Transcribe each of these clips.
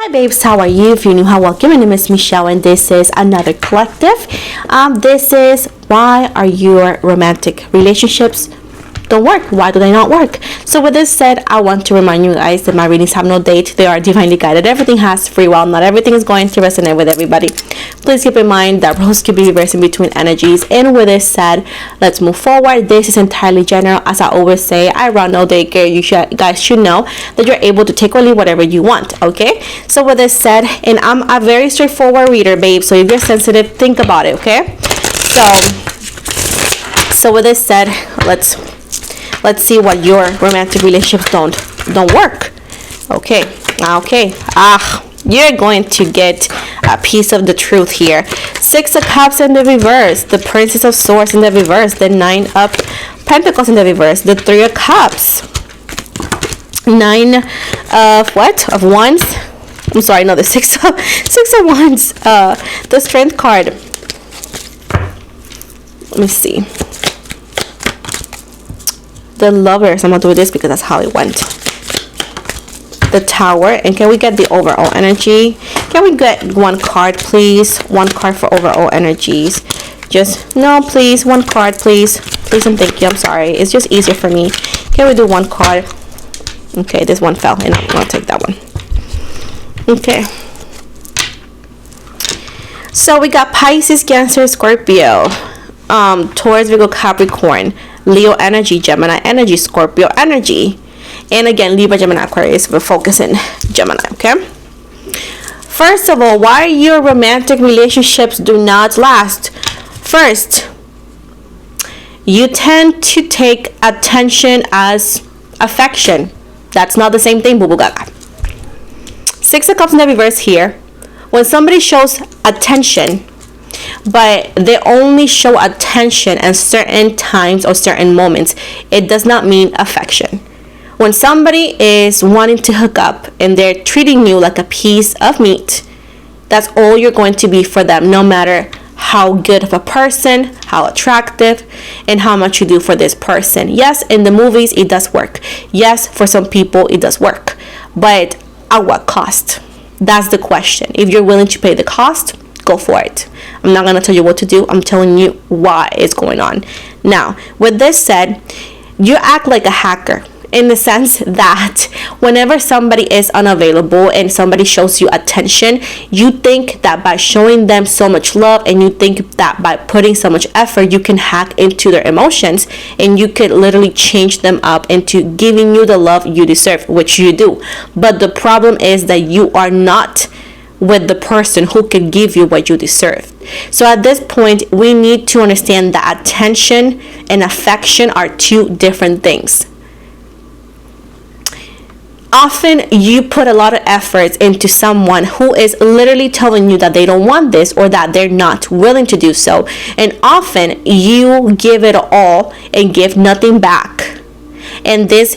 Hi babes, how are you? If you're new, how welcome. My name is Michelle and this is another collective. This is why are your romantic relationships don't work? Why do they not work? So with this said, I want to remind you guys that my readings have no date. They are divinely guided. Everything has free will. Not everything is going to resonate with everybody. Please keep in mind that roles can be reversing between energies. And with this said, let's move forward. This is entirely general. As I always say, I run no daycare. You guys should know that you're able to take or leave whatever you want. Okay? So with this said, and I'm a very straightforward reader, babe. So if you're sensitive, think about it. Okay? So with this said, let's see what your romantic relationships don't work. Okay. You're going to get a piece of the truth here. 6 of Cups in the reverse, the Princess of Swords in the reverse, the 9 of Pentacles in the reverse, the 3 of Cups, 9 of what? Of Wands. I'm sorry, no, the 6 of Wands. The Strength card. Let me see. The Lovers. I'm gonna do this because that's how it went. The Tower. And can we get the overall energy? Can we get one card, please? One card for overall energies. No, please. One card, please. Please and thank you. I'm sorry. It's just easier for me. Can we do one card? Okay, this one fell, and I'm gonna take that one. Okay. So we got Pisces, Cancer, Scorpio, Taurus, Virgo, Capricorn, Leo energy, Gemini energy, Scorpio energy, and again Libra, Gemini, Aquarius. We're focusing Gemini. Okay, first of all, why your romantic relationships do not last. First, you tend to take attention as affection. That's not the same thing, boo boo gaga. 6 of Cups in the reverse here. When somebody shows attention, but they only show attention at certain times or certain moments, it does not mean affection. When somebody is wanting to hook up and they're treating you like a piece of meat, that's all you're going to be for them, no matter how good of a person, how attractive, and how much you do for this person. Yes, in the movies it does work. Yes, for some people it does work, but at what cost? That's the question. If you're willing to pay the cost, go for it. I'm not going to tell you what to do. I'm telling you why it's going on. Now, with this said, you act like a hacker in the sense that whenever somebody is unavailable and somebody shows you attention, you think that by showing them so much love, and you think that by putting so much effort, you can hack into their emotions and you could literally change them up into giving you the love you deserve, which you do. But the problem is that you are not with the person who can give you what you deserve. So at this point, we need to understand that attention and affection are two different things. Often you put a lot of efforts into someone who is literally telling you that they don't want this or that they're not willing to do so, and often you give it all and give nothing back, and this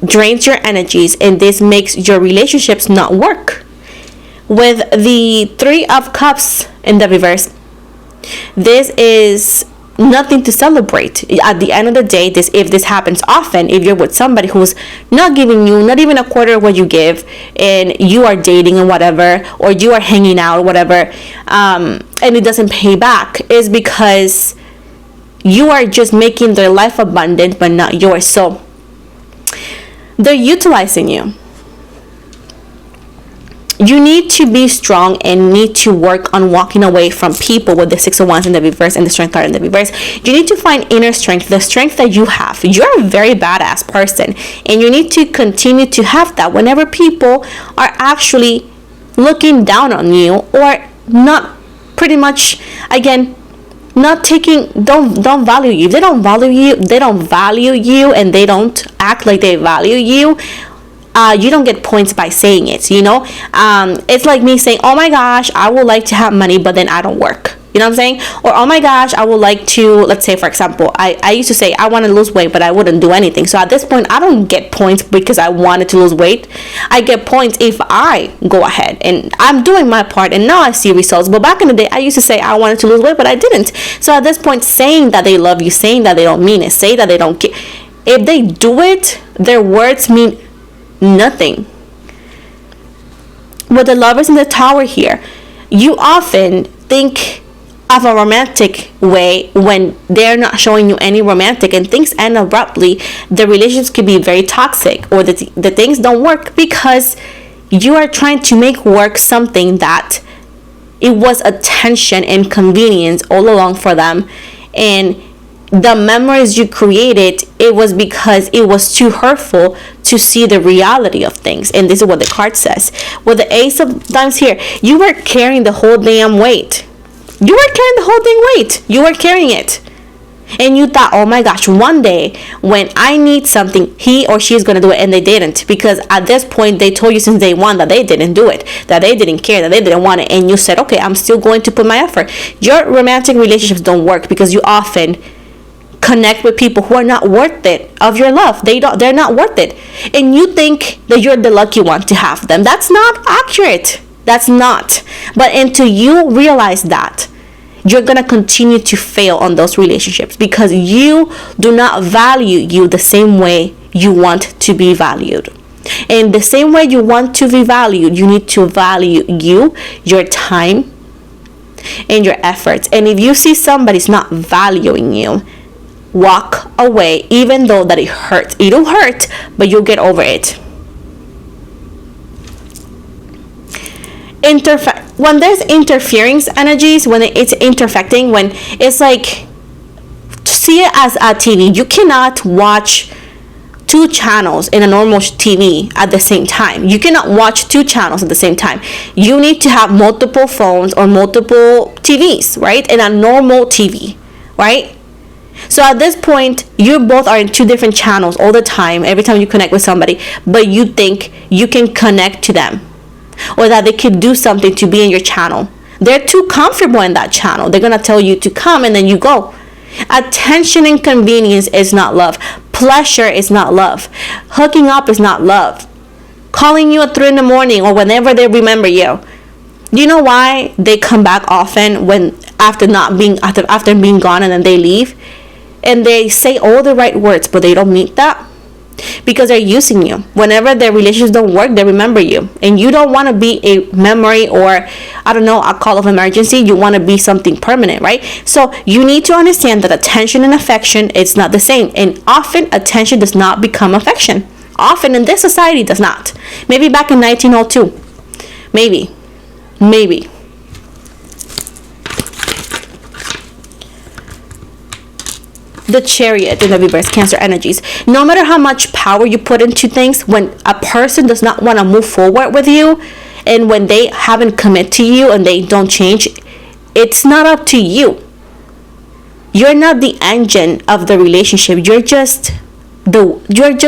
drains your energies and this makes your relationships not work. With the 3 of Cups in the reverse, this is nothing to celebrate. At the end of the day, if this happens often, if you're with somebody who's not giving you not even a quarter of what you give, and you are dating and whatever, or you are hanging out or whatever, and it doesn't pay back, is because you are just making their life abundant but not yours. So they're utilizing you. You need to be strong and need to work on walking away from people with the 6 of Wands in the reverse and the Strength card in the reverse. You need to find inner strength, the strength that you have. You're a very badass person, and you need to continue to have that whenever people are actually looking down on you or not, pretty much, again, not taking, don't value you. If they don't value you and they don't act like they value you, you don't get points by saying it, it's like me saying, oh my gosh, I would like to have money, but then I don't work. You know what I'm saying? Or, oh my gosh, I would like to, let's say, for example, I used to say I want to lose weight, but I wouldn't do anything. So at this point, I don't get points because I wanted to lose weight. I get points if I go ahead and I'm doing my part, and now I see results. But back in the day, I used to say I wanted to lose weight, but I didn't. So at this point, saying that they love you, saying that they don't mean it, say that they don't care. If they do it, their words mean nothing. with the Lovers in the Tower here, you often think of a romantic way when they're not showing you any romantic, and things end abruptly. The relationships could be very toxic, or the things don't work because you are trying to make work something that it was a tension and convenience all along for them. And the memories you created, it was because it was too hurtful to see the reality of things. And this is what the card says. With the Ace of Diamonds here, you were carrying the whole damn weight. You were carrying the whole thing weight. You were carrying it. And you thought, oh my gosh, one day when I need something, he or she is going to do it. And they didn't. Because at this point, they told you since day one that they didn't do it. That they didn't care. That they didn't want it. And you said, okay, I'm still going to put my effort. Your romantic relationships don't work because you often connect with people who are not worth it of your love. They're not worth it. And you think that you're the lucky one to have them. That's not accurate. That's not. But until you realize that, you're going to continue to fail on those relationships because you do not value you the same way you want to be valued. And the same way you want to be valued, you need to value you, your time, and your efforts. And if you see somebody's not valuing you, walk away, even though that it hurts. It'll hurt, but you'll get over it. When there's interference energies, when it's interfecting, when it's like, see it as a TV. You cannot watch two channels in a normal TV at the same time. You cannot watch two channels at the same time. You need to have multiple phones or multiple TVs, right? In a normal TV, right? So at this point, you both are in two different channels all the time, every time you connect with somebody, but you think you can connect to them or that they could do something to be in your channel. They're too comfortable in that channel. They're going to tell you to come and then you go. Attention and convenience is not love. Pleasure is not love. Hooking up is not love. Calling you at 3 a.m. or whenever they remember you. You know why they come back often when after being gone and then they leave? And they say all the right words, but they don't mean that. Because they're using you. Whenever their relationships don't work, they remember you. And you don't want to be a memory or, I don't know, a call of emergency. You want to be something permanent, right? So you need to understand that attention and affection, it's not the same. And often attention does not become affection. Often in this society does not. Maybe back in 1902. Maybe. The Chariot in the reverse, Cancer energies. No matter how much power you put into things, when a person does not want to move forward with you, and when they haven't committed to you and they don't change, it's not up to you. You're not the engine of the relationship. You're just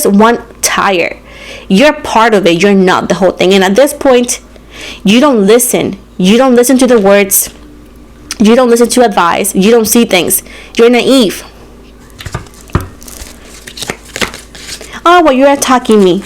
one tire. You're part of it. You're not the whole thing. And at this point, you don't listen. You don't listen to the words. You don't listen to advice. You don't see things. You're naive. Oh, well, you're attacking me.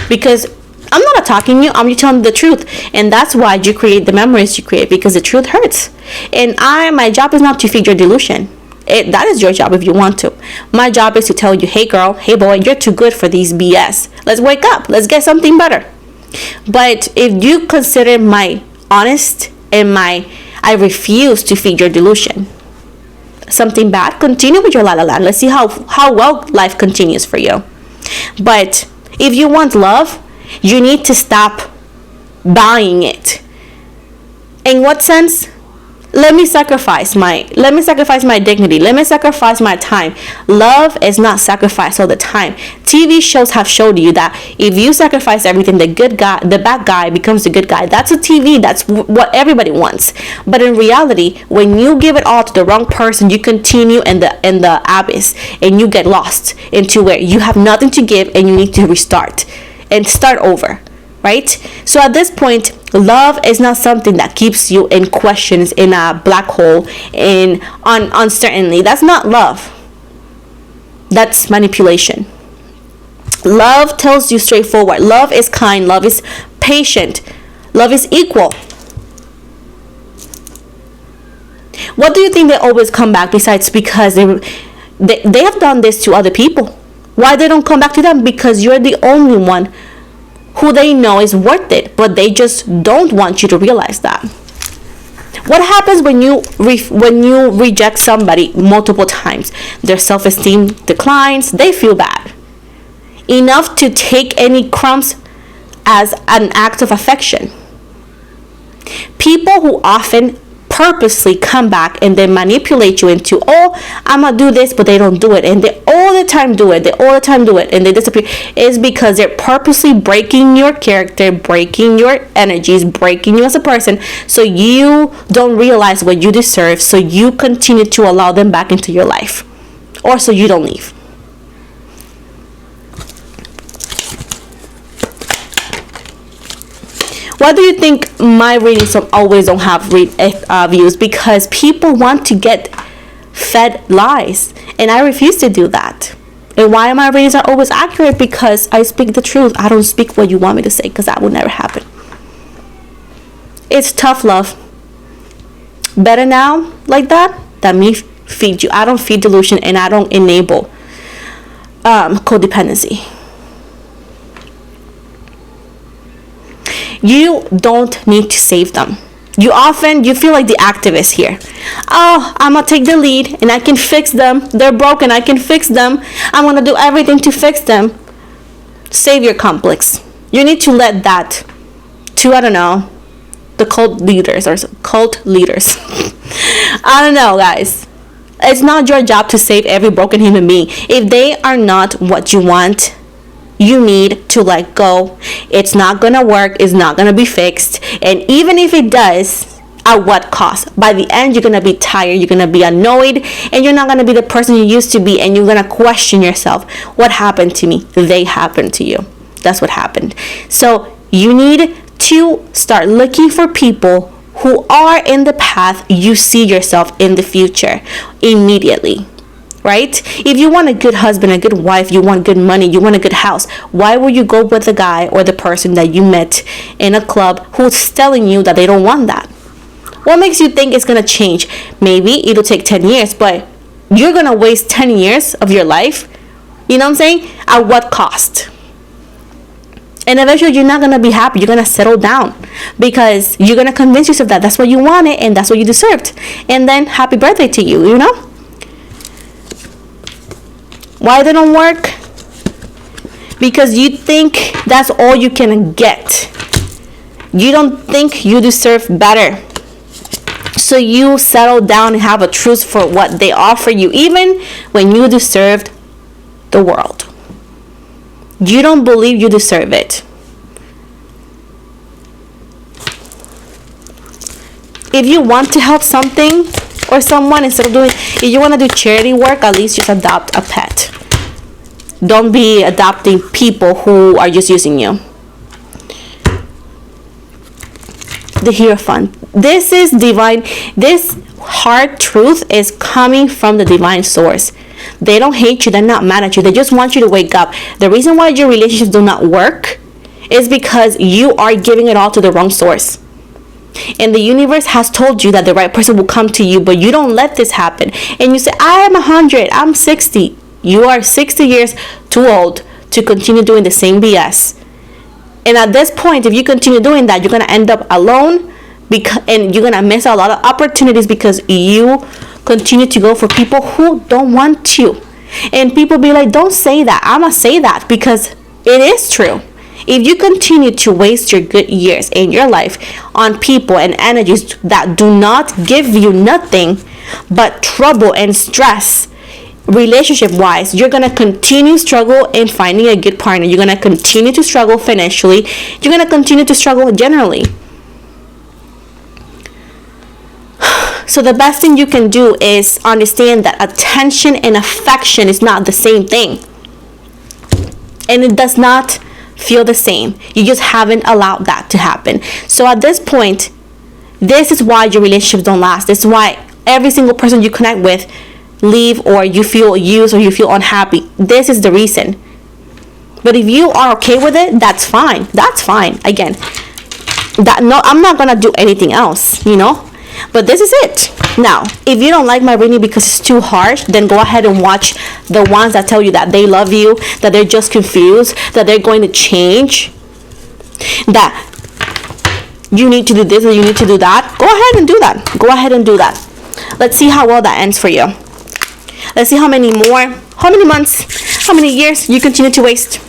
Because I'm not attacking you. I'm just telling you the truth. And that's why you create the memories you create. Because the truth hurts. And my job is not to feed your delusion. That is your job if you want to. My job is to tell you, hey girl, hey boy, you're too good for these BS. Let's wake up. Let's get something better. But if you consider my honest and I refuse to feed your delusion something bad, continue with your la la land. Let's see how well life continues for you. But if you want love, you need to stop buying it. In what sense? Let me sacrifice my dignity. Let me sacrifice my time. Love is not sacrifice all the time. TV shows have showed you that if you sacrifice everything, the bad guy becomes the good guy. That's a TV. That's what everybody wants. But in reality, when you give it all to the wrong person, you continue in the abyss and you get lost into where you have nothing to give and you need to restart and start over. Right? So at this point, love is not something that keeps you in questions, in a black hole, in uncertainty. That's not love. That's manipulation. Love tells you straightforward. Love is kind. Love is patient. Love is equal. What do you think they always come back besides because they have done this to other people? Why they don't come back to them? Because you're the only one who they know is worth it, but they just don't want you to realize that. What happens when you reject somebody multiple times? Their self-esteem declines. They feel bad enough to take any crumbs as an act of affection. People who often purposely come back and then manipulate you into, oh, I'm gonna do this, but they don't do it, and they all the time do it, and they disappear, is because they're purposely breaking your character, breaking your energies, breaking you as a person, so you don't realize what you deserve, so you continue to allow them back into your life, or so you don't leave. Why do you think my readings always don't have views? Because people want to get fed lies, and I refuse to do that. And why my readings are always accurate? Because I speak the truth. I don't speak what you want me to say, because that would never happen. It's tough love. Better now like that than me feed you. I don't feed delusion, and I don't enable codependency. You don't need to save them. You feel like the activist here. Oh, I'm gonna take the lead and I can fix them. They're broken, I can fix them. I'm gonna do everything to fix them. Savior complex. You need to let that to, I don't know, the cult leaders. I don't know, guys. It's not your job to save every broken human being. If they are not what you want, you need to let go. It's not gonna work. It's not gonna be fixed. And even if it does, at what cost? By the end, you're gonna be tired. You're gonna be annoyed, and you're not gonna be the person you used to be. And you're gonna question yourself. What happened to me? They happened to you. That's what happened. So you need to start looking for people who are in the path you see yourself in the future immediately. Right? If you want a good husband, a good wife, you want good money, you want a good house, why will you go with the guy or the person that you met in a club who's telling you that they don't want that? What makes you think it's going to change? Maybe it'll take 10 years, but you're going to waste 10 years of your life. You know what I'm saying? At what cost? And eventually you're not going to be happy. You're going to settle down because you're going to convince yourself that that's what you wanted and that's what you deserved. And then happy birthday to you, you know? Why they don't work? Because you think that's all you can get. You don't think you deserve better. So you settle down and have a truce for what they offer you, even when you deserved the world. You don't believe you deserve it. If you want to help something or someone, instead of if you want to do charity work, at least just adopt a pet. Don't be adopting people who are just using you. The Hierophant. This is divine. This hard truth is coming from the divine source. They don't hate you. They're not mad at you. They just want you to wake up. The reason why your relationships do not work is because you are giving it all to the wrong source. And the universe has told you that the right person will come to you, but you don't let this happen. And you say, I am 100, I'm 60. You are 60 years too old to continue doing the same BS. And at this point, if you continue doing that, you're going to end up alone, and you're going to miss a lot of opportunities because you continue to go for people who don't want you. And people be like, don't say that. I'm going to say that because it is true. If you continue to waste your good years in your life on people and energies that do not give you nothing but trouble and stress, relationship-wise, you're going to continue struggle in finding a good partner. You're going to continue to struggle financially. You're going to continue to struggle generally. So the best thing you can do is understand that attention and affection is not the same thing. And it does not feel the same. You just haven't allowed that to happen. So at this point, this is why your relationships don't last. This is why every single person you connect with leave, or you feel used, or you feel unhappy. This is the reason. But if you are okay with it, that's fine. That's fine. Again, I'm not gonna do anything else, you know. But this is it. Now, if you don't like my reading because it's too harsh, then go ahead and watch the ones that tell you that they love you, that they're just confused, that they're going to change. that you need to do this or you need to do that, go ahead and do that. Go ahead and do that. Let's see how well that ends for you. Let's see how many months, how many years you continue to waste.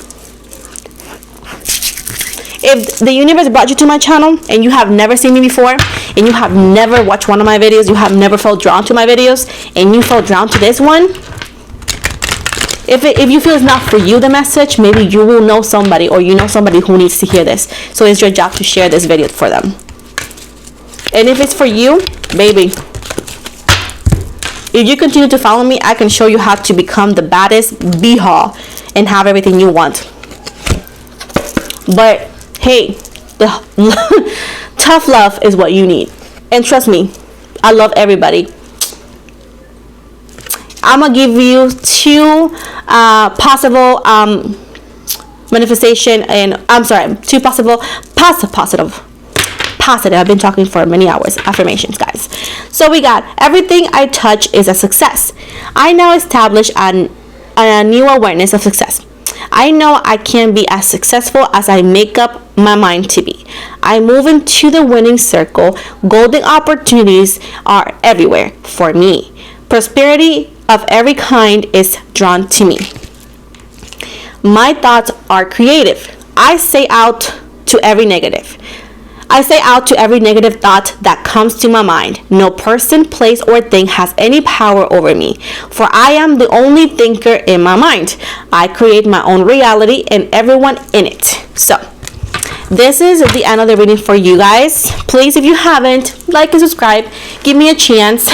If the universe brought you to my channel and you have never seen me before, and you have never watched one of my videos, you have never felt drawn to my videos, and you felt drawn to this one, if you feel it's not for you, the message, maybe you will know somebody, or you know somebody who needs to hear this. So it's your job to share this video for them. And if it's for you, baby, if you continue to follow me, I can show you how to become the baddest b-haul and have everything you want. But hey, the tough love is what you need. And trust me, I love everybody. I'm gonna give you two possible manifestation, and two possible positive. I've been talking for many hours. Affirmations, guys. So we got, everything I touch is a success. I now establish a new awareness of success. I know I can be as successful as I make up my mind to be. I move into the winning circle. Golden opportunities are everywhere for me. Prosperity of every kind is drawn to me. My thoughts are creative. I say out to every negative thought that comes to my mind. No person, place, or thing has any power over me, for I am the only thinker in my mind. I create my own reality and everyone in it. So this is the end of the reading for you guys. Please, if you haven't, like and subscribe. Give me a chance.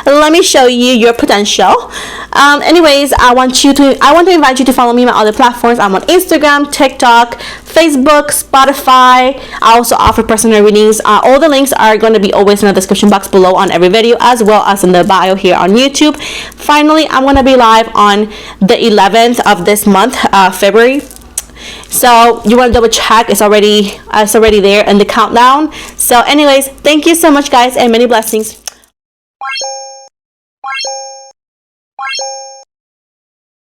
Let me show you your potential. Anyways, I want to invite you to follow me on my other platforms. I'm on Instagram, TikTok, Facebook, Spotify. I also offer personal readings. All the links are going to be always in the description box below on every video, as well as in the bio here on YouTube. Finally, I'm going to be live on the 11th of this month, February. So you want to double check, it's already there in the countdown. So anyways, thank you so much, guys, and many blessings.